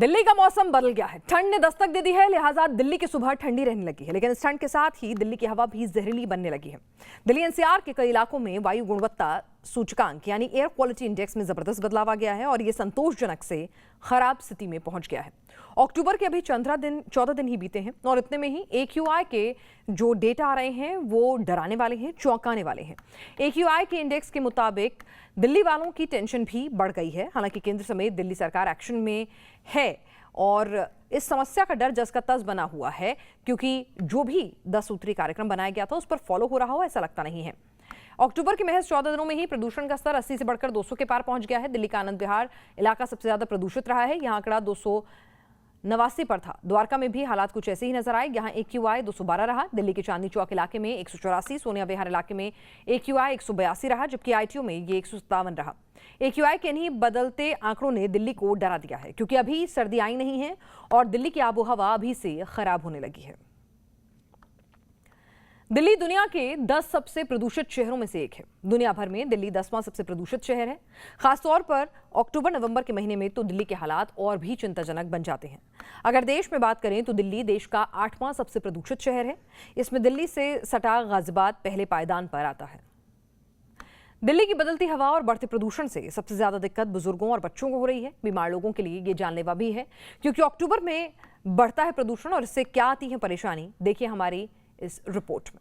दिल्ली का मौसम बदल गया है। ठंड ने दस्तक दे दी है, लिहाजा दिल्ली की सुबह ठंडी रहने लगी है। लेकिन इस ठंड के साथ ही दिल्ली की हवा भी जहरीली बनने लगी है। दिल्ली एनसीआर के कई इलाकों में वायु गुणवत्ता सूचकांक यानी एयर क्वालिटी इंडेक्स में जबरदस्त बदलाव आ गया है और ये संतोषजनक से खराब स्थिति में पहुंच गया है। अक्टूबर के अभी 14 दिन ही बीते हैं और इतने में ही AQI के जो डेटा आ रहे हैं वो डराने वाले हैं, चौंकाने वाले हैं। AQI के इंडेक्स के मुताबिक दिल्ली वालों की टेंशन भी बढ़ गई है। हालांकि केंद्र समेत दिल्ली सरकार एक्शन में है और इस समस्या का डर जस का तस बना हुआ है, क्योंकि जो भी 10 सूत्री कार्यक्रम बनाया गया था उस पर फॉलो हो रहा हो ऐसा लगता नहीं है। अक्टूबर के महज 14 दिनों में ही प्रदूषण का स्तर 80 से बढ़कर 200 के पार पहुंच गया है। दिल्ली का आनंद विहार इलाका सबसे ज्यादा प्रदूषित रहा है। यहाँ आंकड़ा 289 पर था। द्वारका में भी हालात कुछ ऐसे ही नजर आए। यहाँ AQI 212 रहा। दिल्ली के चांदनी चौक इलाके में 184, सोनिया विहार इलाके में AQI 182 रहा, जबकि ITO में ये 157 रहा। AQI के इन्हीं बदलते आंकड़ों ने दिल्ली को डरा दिया है, क्योंकि अभी सर्दी आई नहीं है और दिल्ली की आबोहवा अभी से खराब होने लगी है। दिल्ली दुनिया के 10 सबसे प्रदूषित शहरों में से एक है। दुनिया भर में दिल्ली 10वां सबसे प्रदूषित शहर है। खासतौर पर अक्टूबर-नवंबर के महीने में तो दिल्ली के हालात और भी चिंताजनक बन जाते हैं। अगर देश में बात करें तो दिल्ली देश का 8वां सबसे प्रदूषित शहर है। इसमें दिल्ली से सटा गाजियाबाद पहले पायदान पर आता है। दिल्ली की बदलती हवा और बढ़ते प्रदूषण से सबसे ज्यादा दिक्कत बुजुर्गों और बच्चों को हो रही है। बीमार लोगों के लिए ये जानलेवा भी है, क्योंकि अक्टूबर में बढ़ता है प्रदूषण और इससे क्या आती है परेशानी, देखिए हमारी इस रिपोर्ट में।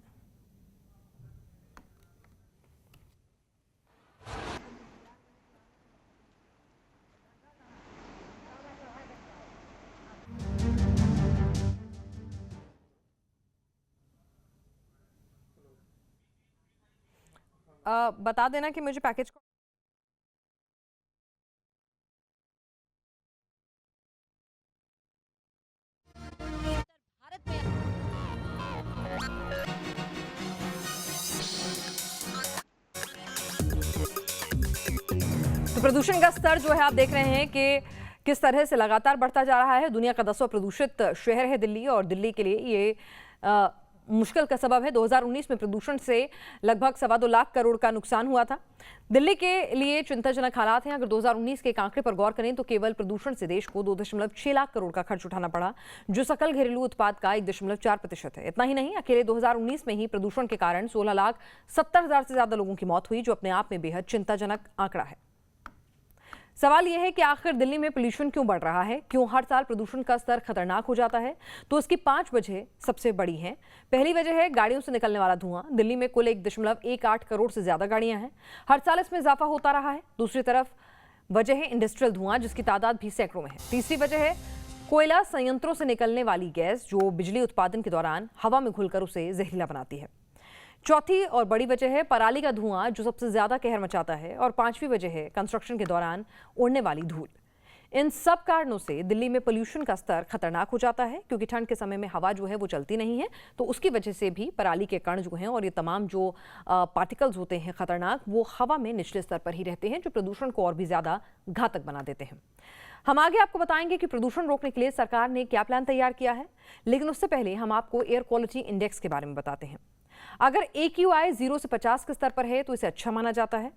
बता देना कि मुझे पैकेज तो प्रदूषण का स्तर जो है आप देख रहे हैं कि किस तरह से लगातार बढ़ता जा रहा है। दुनिया का 10वां प्रदूषित शहर है दिल्ली और दिल्ली के लिए ये मुश्किल का सबब है। 2019 में प्रदूषण से लगभग 2.25 लाख करोड़ का नुकसान हुआ था। दिल्ली के लिए चिंताजनक हालात हैं। अगर 2019 के एक आंकड़े पर गौर करें तो केवल प्रदूषण से देश को 2.6 लाख करोड़ का खर्च उठाना पड़ा, जो सकल घरेलू उत्पाद का 1.4% है। इतना ही नहीं, अकेले 2019 में ही प्रदूषण के कारण 16,70,000 से ज्यादा लोगों की मौत हुई, जो अपने आप में बेहद चिंताजनक आंकड़ा है। सवाल यह है कि आखिर दिल्ली में पोल्यूशन क्यों बढ़ रहा है, क्यों हर साल प्रदूषण का स्तर खतरनाक हो जाता है? तो इसकी 5 वजह सबसे बड़ी हैं। पहली वजह है गाड़ियों से निकलने वाला धुआं। दिल्ली में कुल 1.18 करोड़ से ज्यादा गाड़ियां हैं। हर साल इसमें इजाफा होता रहा है। दूसरी तरफ वजह है इंडस्ट्रियल धुआं, जिसकी तादाद भी सैकड़ों में है। तीसरी वजह है कोयला संयंत्रों से निकलने वाली गैस, जो बिजली उत्पादन के दौरान हवा में घुलकर उसे जहरीला बनाती है। चौथी और बड़ी वजह है पराली का धुआं, जो सबसे ज्यादा कहर मचाता है। और 5वीं वजह है कंस्ट्रक्शन के दौरान उड़ने वाली धूल। इन सब कारणों से दिल्ली में पोल्यूशन का स्तर खतरनाक हो जाता है, क्योंकि ठंड के समय में हवा जो है वो चलती नहीं है, तो उसकी वजह से भी पराली के कण जो हैं और ये तमाम जो पार्टिकल्स होते हैं खतरनाक, वो हवा में निचले स्तर पर ही रहते हैं, जो प्रदूषण को और भी ज्यादा घातक बना देते हैं। हम आगे आपको बताएंगे कि प्रदूषण रोकने के लिए सरकार ने क्या प्लान तैयार किया है, लेकिन उससे पहले हम आपको एयर क्वालिटी इंडेक्स के बारे में बताते हैं। अगर AQI 0 से 50 के स्तर पर है तो इसे अच्छा माना जाता है।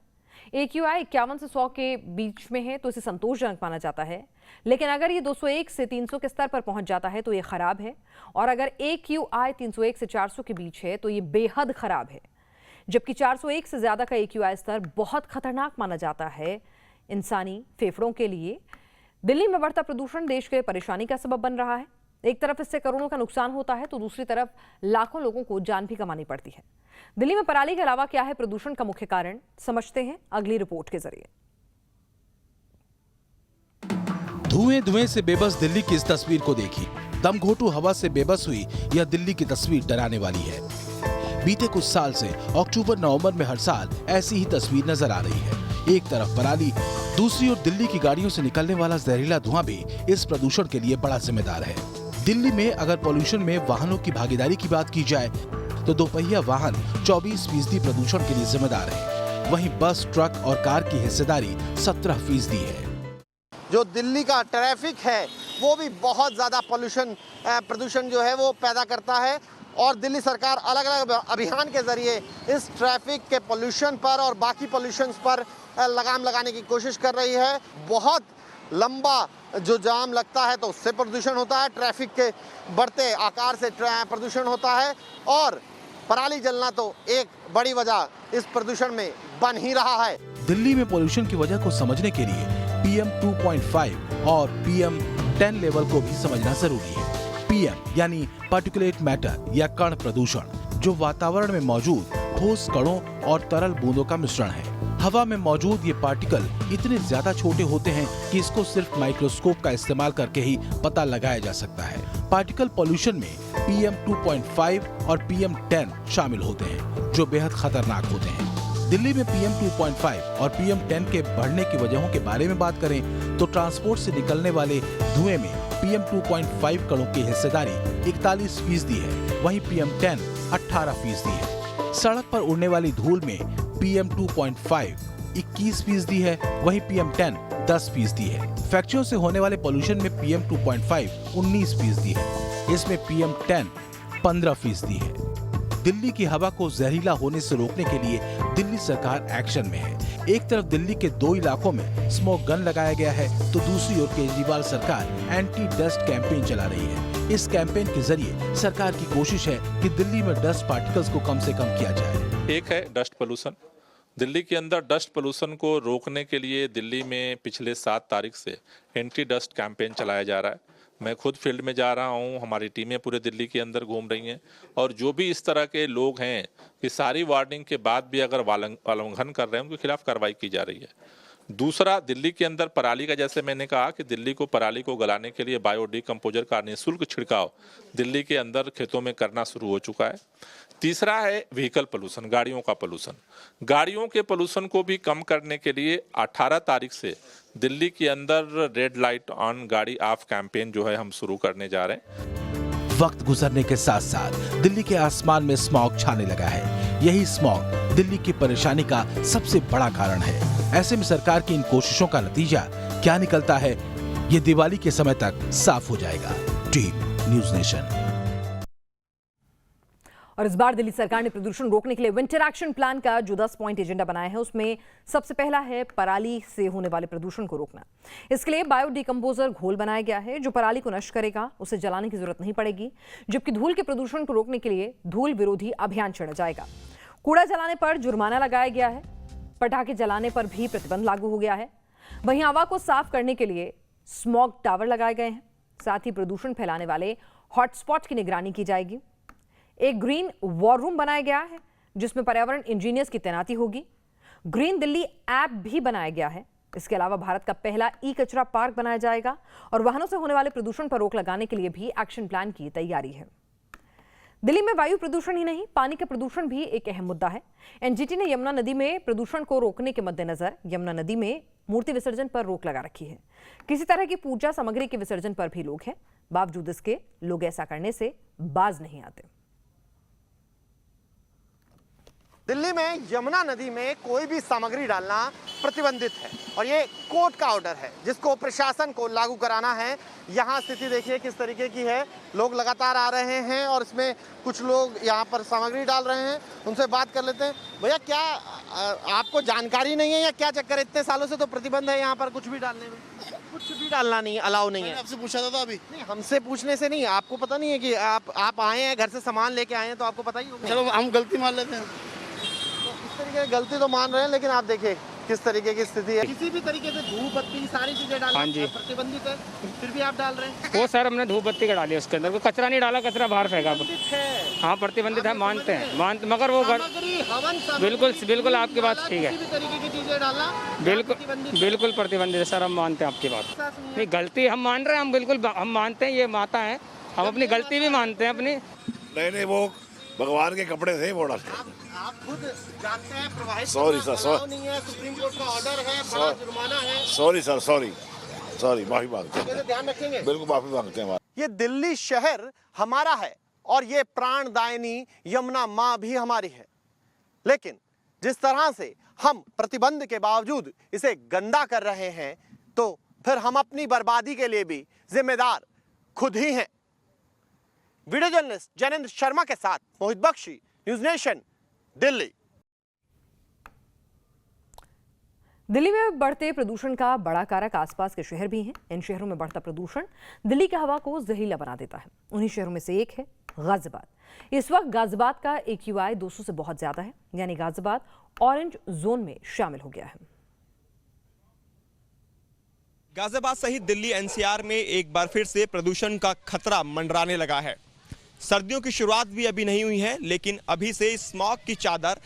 AQI 51 से 100 के बीच में है तो इसे संतोषजनक माना जाता है। लेकिन अगर ये 201 से 300 के स्तर पर पहुंच जाता है तो ये खराब है। और अगर AQI 301 से 400 के बीच है तो ये बेहद खराब है। जबकि 401 से ज्यादा का AQI स्तर बहुत खतरनाक माना जाता है इंसानी फेफड़ों के लिए। दिल्ली में बढ़ता प्रदूषण देश के परेशानी का सबब बन रहा है। एक तरफ इससे करोड़ों का नुकसान होता है तो दूसरी तरफ लाखों लोगों को जान भी गंवानी पड़ती है। दिल्ली में पराली के अलावा क्या है प्रदूषण का मुख्य कारण, समझते हैं अगली रिपोर्ट के जरिए। धुएं से बेबस दिल्ली की इस तस्वीर को देखिए। दमघोटू हवा से बेबस हुई यह दिल्ली की तस्वीर डराने वाली है। बीते कुछ साल से अक्टूबर-नवंबर में हर साल ऐसी ही तस्वीर नजर आ रही है। एक तरफ पराली, दूसरी ओर दिल्ली की गाड़ियों से निकलने वाला जहरीला धुआं भी इस प्रदूषण के लिए बड़ा जिम्मेदार है। दिल्ली में अगर पॉल्यूशन में वाहनों की भागीदारी की बात की जाए तो दोपहिया वाहन 24% प्रदूषण के लिए जिम्मेदार है। वहीं बस, ट्रक और कार की हिस्सेदारी 17% है। जो दिल्ली का ट्रैफिक है वो भी बहुत ज़्यादा प्रदूषण जो है वो पैदा करता है और दिल्ली सरकार अलग अलग अभियान के जरिए इस ट्रैफिक के पोल्यूशन पर और बाकी पोल्यूशंस पर लगाम लगाने की कोशिश कर रही है। बहुत लंबा जो जाम लगता है तो उससे प्रदूषण होता है, ट्रैफिक के बढ़ते आकार से प्रदूषण होता है, और पराली जलना तो एक बड़ी वजह इस प्रदूषण में बन ही रहा है। दिल्ली में पोल्यूशन की वजह को समझने के लिए PM 2.5 और PM 10 लेवल को भी समझना जरूरी है। PM यानी पार्टिकुलेट मैटर या कण प्रदूषण, जो वातावरण में मौजूद ठोस कणों और तरल बूंदों का मिश्रण है। हवा में मौजूद ये पार्टिकल इतने ज्यादा छोटे होते हैं कि इसको सिर्फ माइक्रोस्कोप का इस्तेमाल करके ही पता लगाया जा सकता है। पार्टिकल पॉल्यूशन में PM 2.5 और PM 10 शामिल होते हैं, जो बेहद खतरनाक होते हैं। दिल्ली में PM 2.5 और PM 10 के बढ़ने की वजहों के बारे में बात करें तो ट्रांसपोर्ट से निकलने वाले धुएं में PM 2.5 कणों की हिस्सेदारी 41% है, वहीं PM 10 18% है। सड़क पर उड़ने वाली धूल में PM 2.5 21% है, वहीं PM 10 10% है। फैक्ट्रियों से होने वाले पोल्यूशन में PM 2.5 19% है, इसमें PM 10 15% है। दिल्ली की हवा को जहरीला होने से रोकने के लिए दिल्ली सरकार एक्शन में है। एक तरफ दिल्ली के 2 इलाकों में स्मोक गन लगाया गया है, तो दूसरी ओर केजरीवाल सरकार एंटी डस्ट कैंपेन चला रही है। इस कैंपेन के जरिए सरकार की कोशिश है कि दिल्ली में डस्ट पार्टिकल्स को कम से कम किया जाए। एक है डस्ट पोल्यूशन। दिल्ली के अंदर डस्ट पोल्यूशन को रोकने के लिए दिल्ली में पिछले 7 तारीख से एंटी डस्ट कैंपेन चलाया जा रहा है। मैं खुद फील्ड में जा रहा हूं, हमारी टीमें पूरे दिल्ली के अंदर घूम रही हैं, और जो भी इस तरह के लोग हैं कि सारी वार्निंग के बाद भी अगर उल्लंघन कर रहे हैं उनके खिलाफ कार्रवाई की जा रही है। दूसरा, दिल्ली के अंदर पराली का, जैसे मैंने कहा कि दिल्ली को पराली को गलाने के लिए बायो डिकम्पोजर का निःशुल्क छिड़काव दिल्ली के अंदर खेतों में करना शुरू हो चुका है। तीसरा है व्हीकल पोल्यूशन, गाड़ियों का पोल्यूशन। गाड़ियों के पोल्यूशन को भी कम करने के लिए 18 तारीख से दिल्ली के अंदर रेड लाइट ऑन गाड़ी ऑफ कैंपेन जो है हम शुरू करने जा रहे हैं। वक्त गुजरने के साथ साथ दिल्ली के आसमान में स्मॉग छाने लगा है। यही स्मॉग दिल्ली की परेशानी का सबसे बड़ा कारण है। ऐसे में सरकार की इन कोशिशों का नतीजा क्या निकलता है, ये दिवाली के समय तक साफ हो जाएगा। Team news nation. और इस बार दिल्ली सरकार ने प्रदूषण रोकने के लिए विंटर एक्शन प्लान का जो 10 पॉइंट एजेंडा बनाया है, उसमें सबसे पहला है पराली से होने वाले प्रदूषण को रोकना। इसके लिए बायो डिकम्पोजर घोल बनाया गया है जो पराली को नष्ट करेगा, उसे जलाने की जरूरत नहीं पड़ेगी। जबकि धूल के प्रदूषण को रोकने के लिए धूल विरोधी अभियान छेड़ा जाएगा। कूड़ा जलाने पर जुर्माना लगाया गया है। पटाखे जलाने पर भी प्रतिबंध लागू हो गया है। वहीं हवा को साफ करने के लिए स्मॉग टावर लगाए गए हैं। साथ ही प्रदूषण फैलाने वाले हॉटस्पॉट की निगरानी की जाएगी। एक ग्रीन वॉर रूम बनाया गया है जिसमें पर्यावरण इंजीनियर्स की तैनाती होगी। ग्रीन दिल्ली ऐप भी बनाया गया है। इसके अलावा भारत का पहला ई कचरा पार्क बनाया जाएगा और वाहनों से होने वाले प्रदूषण पर रोक लगाने के लिए भी एक्शन प्लान की तैयारी है। दिल्ली में वायु प्रदूषण ही नहीं, पानी का प्रदूषण भी एक अहम मुद्दा है। एनजीटी ने यमुना नदी में प्रदूषण को रोकने के मद्देनजर यमुना नदी में मूर्ति विसर्जन पर रोक लगा रखी है। किसी तरह की पूजा सामग्री के विसर्जन पर भी रोक है। बावजूद इसके लोग ऐसा करने से बाज नहीं आते। दिल्ली में यमुना नदी में कोई भी सामग्री डालना प्रतिबंधित है और ये कोर्ट का ऑर्डर है जिसको प्रशासन को लागू कराना है। यहाँ स्थिति देखिए किस तरीके की है। लोग लगातार आ रहे हैं और इसमें कुछ लोग यहाँ पर सामग्री डाल रहे हैं। उनसे बात कर लेते हैं। भैया, क्या आपको जानकारी नहीं है या क्या चक्कर? इतने सालों से तो प्रतिबंध है यहाँ पर कुछ भी डालने में, कुछ भी डालना नहीं, अलाउ नहीं है। आपसे पूछा था अभी? नहीं, हमसे पूछने से नहीं, आपको पता नहीं है कि आप आए हैं घर से सामान लेके आए हैं तो आपको पता ही होगा। चलो हम गलती मान लेते हैं। इस तरीके की गलती तो मान रहे हैं, लेकिन आप देखिए किस तरीके की स्थिति है। किसी भी तरीके से धूप बत्ती सारी चीजें डालना प्रतिबंधित है, फिर भी आप डाल रहे हैं। वो सर हमने धूप बत्ती का डाली, उसके अंदर कोई कचरा नहीं डाला, कचरा बाहर फेंका। हाँ प्रतिबंधित है, मानते हैं मगर वो बिल्कुल आपकी बात ठीक है। किसी भी तरीके की चीजें डालना बिल्कुल प्रतिबंधित है सर, हम मानते हैं आपकी बात। नहीं गलती हम मान रहे हैं, हम बिल्कुल हम मानते हैं, ये माता है, हम अपनी गलती भी मानते हैं अपनी। नहीं वो भगवान के कपड़े थे वो डाले। आप खुद जानते हैं प्रवाहित सॉरी सर, सॉरी नहीं है, सुप्रीम कोर्ट का ऑर्डर है, बड़ा जुर्माना है। सॉरी सर, सॉरी माफी मांगते हैं। ध्यान रखेंगे, बिल्कुल माफी मांगते हैं। ये दिल्ली शहर हमारा है और ये प्राणदायिनी यमुना माँ भी हमारी है, लेकिन जिस तरह से हम प्रतिबंध के बावजूद इसे गंदा कर रहे हैं तो फिर हम अपनी बर्बादी के लिए भी जिम्मेदार खुद ही हैं। वीडियो जर्नलिस्ट जैनेंद्र शर्मा के साथ मोहित बख्शी, न्यूज़ नेशन, दिल्ली। दिल्ली में बढ़ते प्रदूषण का बड़ा कारक आसपास के शहर भी हैं। इन शहरों में बढ़ता प्रदूषण दिल्ली की हवा को जहरीला बना देता है। उन्हीं शहरों में से एक है गाजियाबाद। इस वक्त गाजियाबाद का AQI 200 से बहुत ज्यादा है, यानी गाजियाबाद ऑरेंज जोन में शामिल हो गया है। गाजियाबाद सहित दिल्ली NCR में एक बार फिर से प्रदूषण का खतरा मंडराने लगा है। सर्दियों की शुरुआत भी अभी नहीं हुई है, लेकिन अभी से स्मॉग की चादर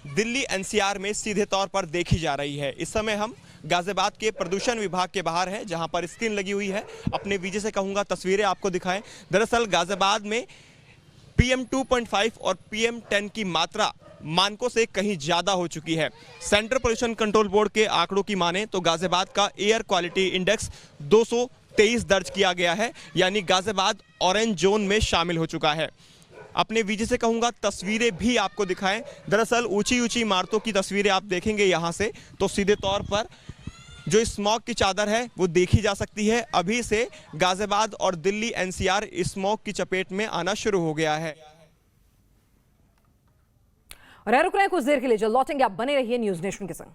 दिल्ली NCR में सीधे तौर पर देखी जा रही है। इस समय हम गाजियाबाद के प्रदूषण विभाग के बाहर हैं, जहां पर स्क्रीन लगी हुई है। अपने वीजे से कहूंगा तस्वीरें आपको दिखाएं। दरअसल गाजियाबाद में PM 2.5 और PM 10 की मात्रा मानकों से कहीं ज्यादा हो चुकी है। सेंट्रल पोल्यूशन कंट्रोल बोर्ड के आंकड़ों की माने तो गाजियाबाद का एयर क्वालिटी इंडेक्स 223 दर्ज किया गया है, यानी गाजियाबाद ऑरेंज जोन में शामिल हो चुका है। अपने वीजे से कहूंगा तस्वीरें भी आपको दिखाएं। दरअसल ऊंची ऊंची इमारतों की तस्वीरें आप देखेंगे यहां से तो सीधे तौर पर जो स्मॉग की चादर है वो देखी जा सकती है। अभी से गाजियाबाद और दिल्ली NCR स्मॉग की चपेट में आना शुरू हो गया है। और रुक रहे हैं कुछ देर के लिए, जल्द लौटेंगे, आप बने रहिए न्यूज नेशन के संग।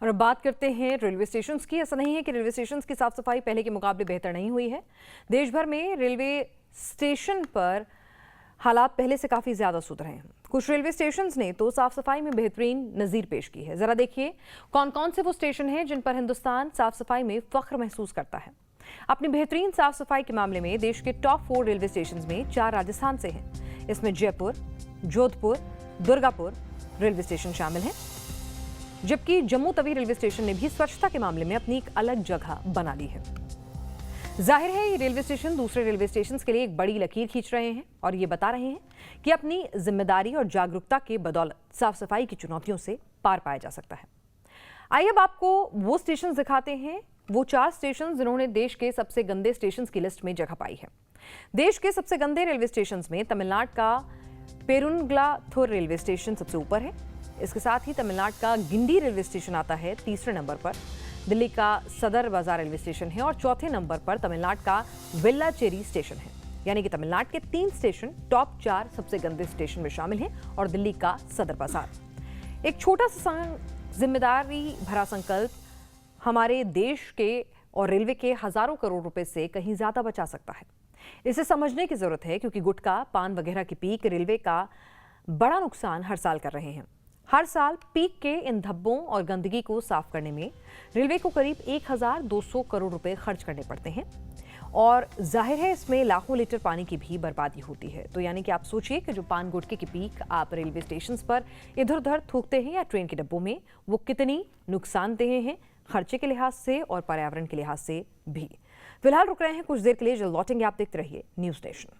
और अब बात करते हैं रेलवे स्टेशंस की। ऐसा नहीं है कि रेलवे स्टेशंस की साफ सफाई पहले के मुकाबले बेहतर नहीं हुई है। देश भर में रेलवे स्टेशन पर हालात पहले से काफी ज्यादा सुधरे हैं। कुछ रेलवे स्टेशंस ने तो साफ सफाई में बेहतरीन नजीर पेश की है। जरा देखिए कौन कौन से वो स्टेशन हैं जिन पर हिंदुस्तान साफ सफाई में फख्र महसूस करता है। अपनी बेहतरीन साफ सफाई के मामले में देश के टॉप 4 रेलवे स्टेशंस में 4 राजस्थान से हैं। इसमें जयपुर, जोधपुर, दुर्गापुर रेलवे स्टेशन शामिल हैं, जबकि जम्मू तवी रेलवे स्टेशन ने भी स्वच्छता के मामले में अपनी एक अलग जगह बना ली है। जाहिर है ये रेलवे स्टेशन दूसरे रेलवे स्टेशन के लिए एक बड़ी लकीर खींच रहे हैं और ये बता रहे हैं कि अपनी जिम्मेदारी और जागरूकता के बदौलत साफ सफाई की चुनौतियों से पार पाया जा सकता है। आइए अब आपको वो स्टेशन दिखाते हैं, वो 4 स्टेशन जिन्होंने देश के सबसे गंदे स्टेशन की लिस्ट में जगह पाई है। देश के सबसे गंदे रेलवे स्टेशन में तमिलनाडु का पेरुनगलाथुर रेलवे स्टेशन सबसे ऊपर है। इसके साथ ही तमिलनाडु का गिंडी रेलवे स्टेशन आता है तीसरे नंबर पर। दिल्ली का सदर बाजार रेलवे स्टेशन है और चौथे नंबर पर तमिलनाडु का वेल्लाचेरी स्टेशन है। यानी कि तमिलनाडु के 3 स्टेशन टॉप 4 सबसे गंदे स्टेशन में शामिल हैं और दिल्ली का सदर बाजार। एक छोटा सा जिम्मेदारी भरा संकल्प हमारे देश के और रेलवे के हजारों करोड़ रुपए से कहीं ज्यादा बचा सकता है। इसे समझने की जरूरत है, क्योंकि गुटखा, पान वगैरह की पीक रेलवे का बड़ा नुकसान हर साल कर रहे हैं। हर साल पीक के इन धब्बों और गंदगी को साफ करने में रेलवे को करीब 1200 करोड़ रुपए खर्च करने पड़ते हैं और जाहिर है इसमें लाखों लीटर पानी की भी बर्बादी होती है। तो यानी कि आप सोचिए कि जो पान गुटखे की पीक आप रेलवे स्टेशन पर इधर उधर थूकते हैं या ट्रेन के डब्बों में, वो कितनी नुकसानदेह हैं खर्चे के लिहाज से और पर्यावरण के लिहाज से भी। फिलहाल रुक रहे हैं कुछ देर के लिए, जल्द लौटेंगे। आप देखते रहिए न्यूज नेशन।